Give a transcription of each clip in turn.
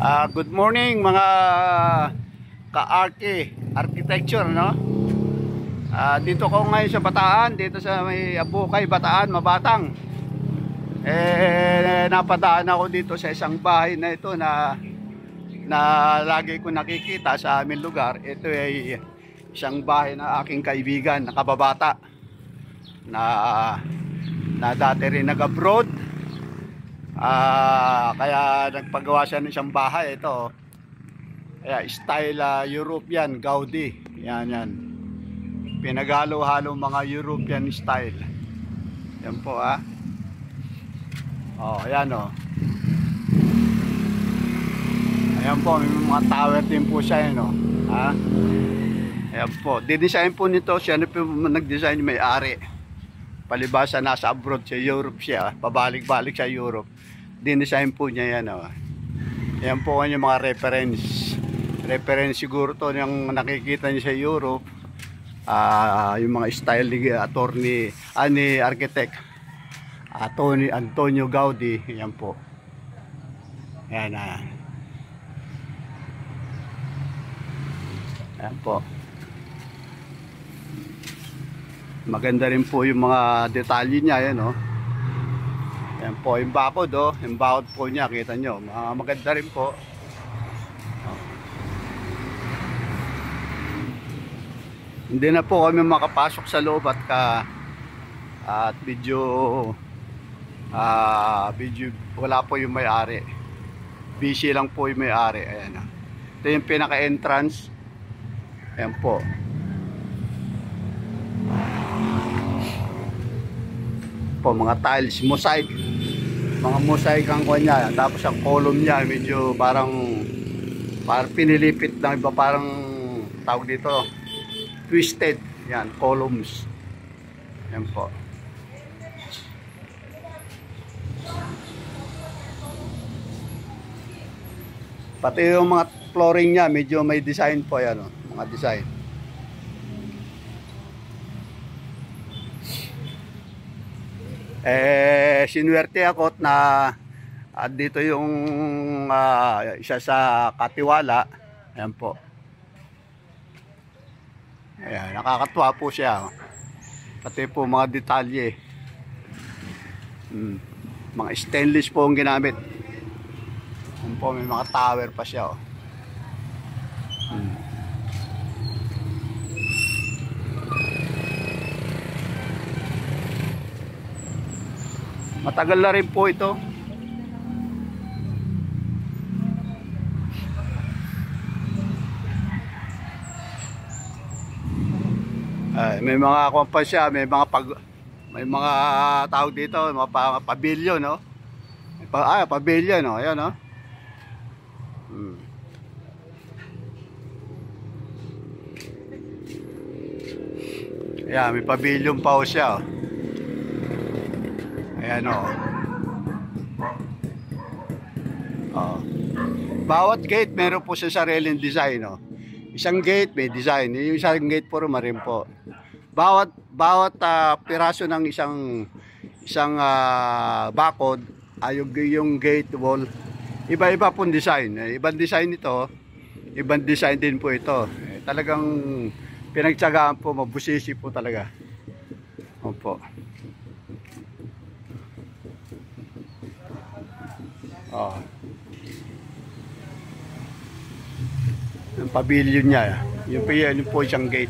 Good morning mga architecture, no? Dito ko ngayon sa Bataan, dito sa may Abukay, Bataan, Mabatang. Napadaan ako dito sa isang bahay na ito na lagi ko nakikita sa aming lugar. Ito ay isang bahay na aking kaibigan, nakababata na dati rin nag-abroad. Kaya nagpagawa siya ng isang bahay. Ito kaya style European Gaudi. Yan pinagalo-halo mga European style. Yan po ayan ayan po, may mga tower din po siya ayan po, didesign po nito siya na po nag-design, may-ari. Palibasa nasa abroad sa Europe siya, pabalik-balik sa Europe. Dinesign po niya yan. Yan po yung mga reference siguro to yung nakikita niya sa Europe. Yung mga style ni architect Antonio Gaudi. Yan po. Yan yan po. Maganda rin po yung mga detalye niya. Yan yan po, yung bakod yung bakod po niya, kita nyo, maganda rin po. Hindi na po kami makapasok sa loob at video wala po yung may-ari. Busy lang po yung may-ari. Ayan ito yung pinaka-entrance. Ayan po. Mga tiles, mosaic, mga mosaic ang kanya. Tapos ang column niya medyo parang pinilipit ng iba, parang tawag dito twisted. Yan, columns. Yan po. Pati yung mga flooring niya medyo may design po. Yan mga design. Sinuwerte ako na dito yung isa sa katiwala. Ayan po. Ayan, nakakatuwa po siya. Pati po mga detalye. Mga stainless po ang ginamit. Ayan po, may mga tower pa siya. Matagal na rin po ito. May mga kumpa siya, may mga tawag dito, mga pavilion, pavilion, ayan, Ayan, may pavilion pa siya, Ayan bawat gate meron po sa sariling design. Isang gate may design, yung isang gate po rin po. Bawat piraso ng isang bakod yung gate wall, iba-iba pong design. Ibang design nito, ibang design din po ito. Talagang pinagtsagaan po, mabusisi po talaga. Opo. Yung pavilion niya, yun po isang gate.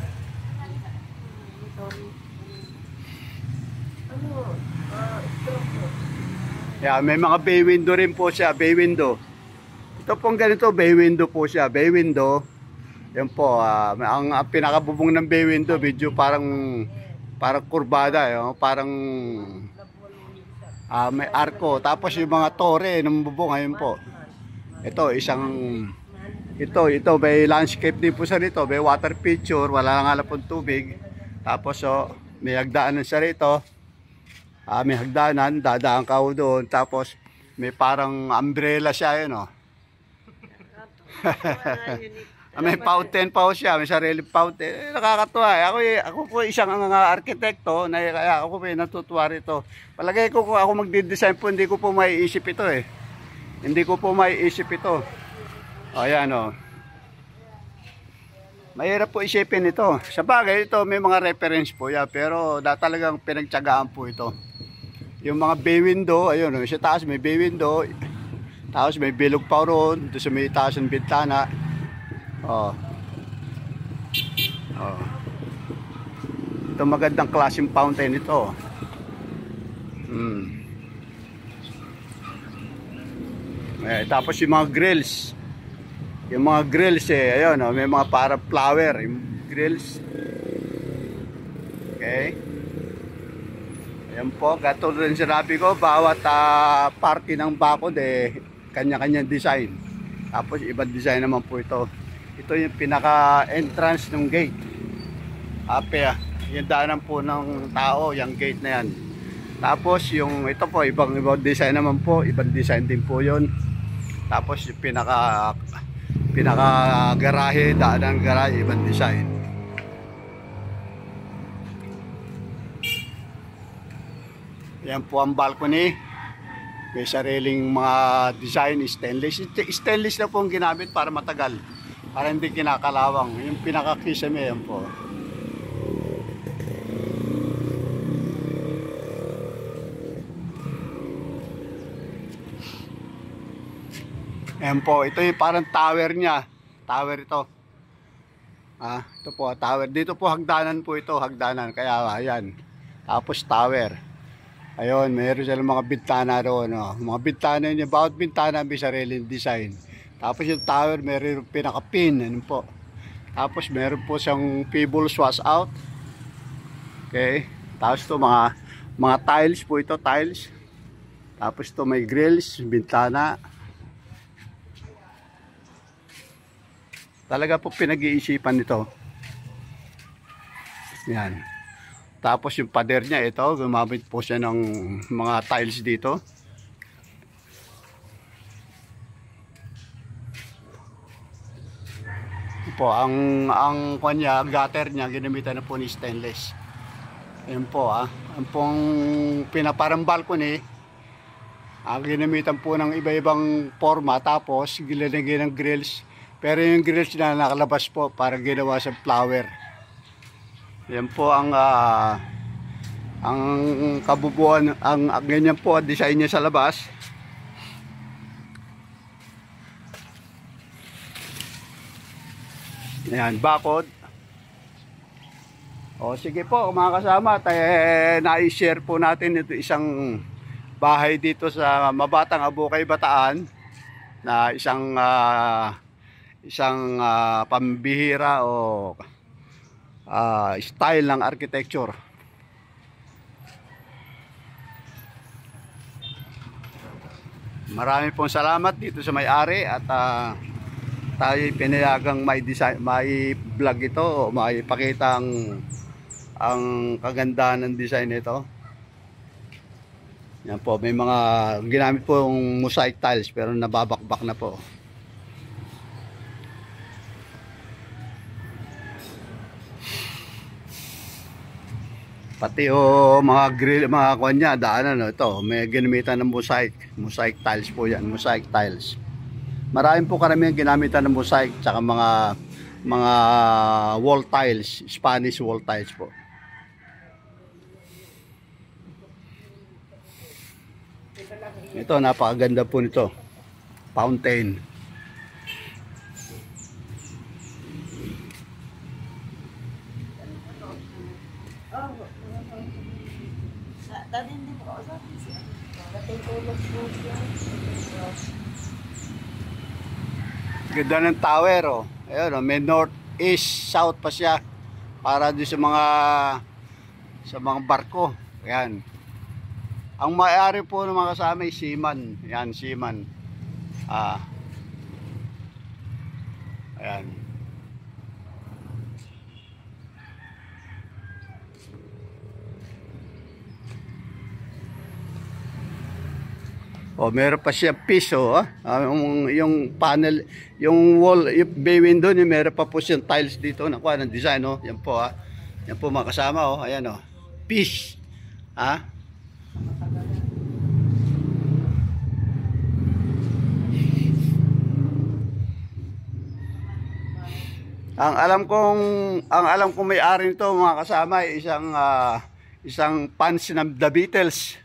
May mga bay window rin po siya, bay window. Ito pong ganito, bay window po siya, bay window. Yan po, ang pinakabubong ng bay window, medyo parang kurbada, parang may arko. Tapos yung mga tore ng bubong, ayun po. Ito may landscape din po sa rito, may water feature, wala nga lang pong tubig. Tapos may hagdanan sa rito. May hagdanan, dadaan ka doon. Tapos may parang umbrella siya, may fountain pa siya, may sariling fountain. Nakakatuwa. Ako po isang arkitekto, kaya ako po natutuwa rito. Palagay ko kung ako magdi-design po, hindi ko po maiisip ito. Hindi ko po maiisip ito. Ayan o. Mahirap po isipin ito. Sa bagay ito may mga reference po yan, pero talagang pinagtyagaan po ito. Yung mga bay window, ayun, sa taas may bay window, tapos may bilog pa roon, doon sa may taas ng bintana. Oh. Oh. Ito magandang klaseng fountain ito. Tapos yung mga grills. Yung mga grills ayun, oh, may mga para flower, yung grills. Okay. Ayan po, katulad rin sinabi ko, bawat party ng bakod kanya-kanyang design. Tapos ibang design naman po ito. Ito yung pinaka-entrance ng gate. Yung daanan po ng tao, yung gate na yan. Tapos yung ito po, ibang design naman po, ibang design din po yun. Tapos yung pinaka-garahe, daanan ng garahe, ibang design. Yan po ang balcony. May sariling mga design, stainless. Stainless na po ang ginamit para matagal. Para hindi kinakalawang. Yung pinaka-kisame yan po. Yan po. Ito yung parang tower niya. Tower ito. Ito po, tower. Dito po hagdanan po ito. Hagdanan. Kaya ayan. Tapos tower. Ayun, mayroon silang mga bintana doon. Mga bintana niya, bawat bintana may sariling design. Tapos yung tower, mayroon pinaka-pin. Ano po. Tapos mayroon po siyang pebble swash out. Okay. Tapos ito mga tiles po ito, tiles. Tapos ito may grills, bintana. Talaga po pinag-iisipan nito. Yan. Tapos yung pader niya, ito, gumamit po siya ng mga tiles dito. Po, ang kanya, gutter niya, ginamitan na po ni stainless. Ayun po, ang pong pinaparang balcony, ginamitan po ng iba-ibang forma, tapos ginalagyan ng grills. Pero yung grills na nakalabas po, parang ginawa sa flower. Yan po ang kabubuan, ang ganyan po ang design niya sa labas. Ayan, bakod. O sige po mga kasama, na-share po natin ito isang bahay dito sa Mabatang Abukay, Bataan, na isang pambihira o style ng architecture. Marami pong salamat dito sa may-ari at tayo pinayagang may design, may vlog ito o may pakita ang kagandahan ng design nito. Yan po, may mga ginamit po yung mosaic tiles pero nababakbak na po. Pati mga grill, mga kanya, daanan ito, may ginamitan ng mosaic tiles po yan, mosaic tiles. Maraming po karamihan ginamitan ng mosaic, tsaka mga wall tiles, Spanish wall tiles po. Ito, napakaganda po nito, fountain. Ganda ng tower, oh. Ayun, oh, may north, east, south pa siya para doon sa mga barko. Ayan. Ang may-ari po ng mga kasama ay seaman. Ayan, seaman. Ayan. Meron pa siya piso, yung panel, yung wall, yung bay window niya, meron pa po siyang tiles dito, nakuha ng design, yan po, yan po mga kasama, ayan, piece, ang alam kong may-ari nito mga kasama ay isang fans ng The Beatles.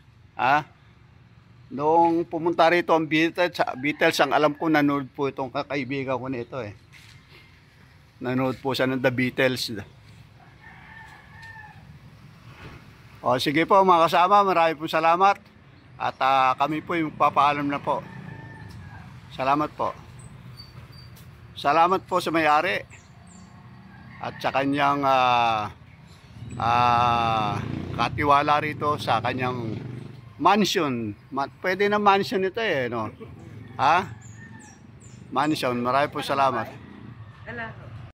Noong pumunta rito ang Beatles, ang alam ko nanood po itong kakaibigan ko nito eh. Nanood po siya ng The Beatles. O sige po mga kasama, marami po salamat. At kami po yung papaalam na po. Salamat po. Salamat po sa may-ari at sa kanyang katiwala rito sa kanyang mansion. Pwede na mansion ito eh, no? Mansion. Marami po salamat.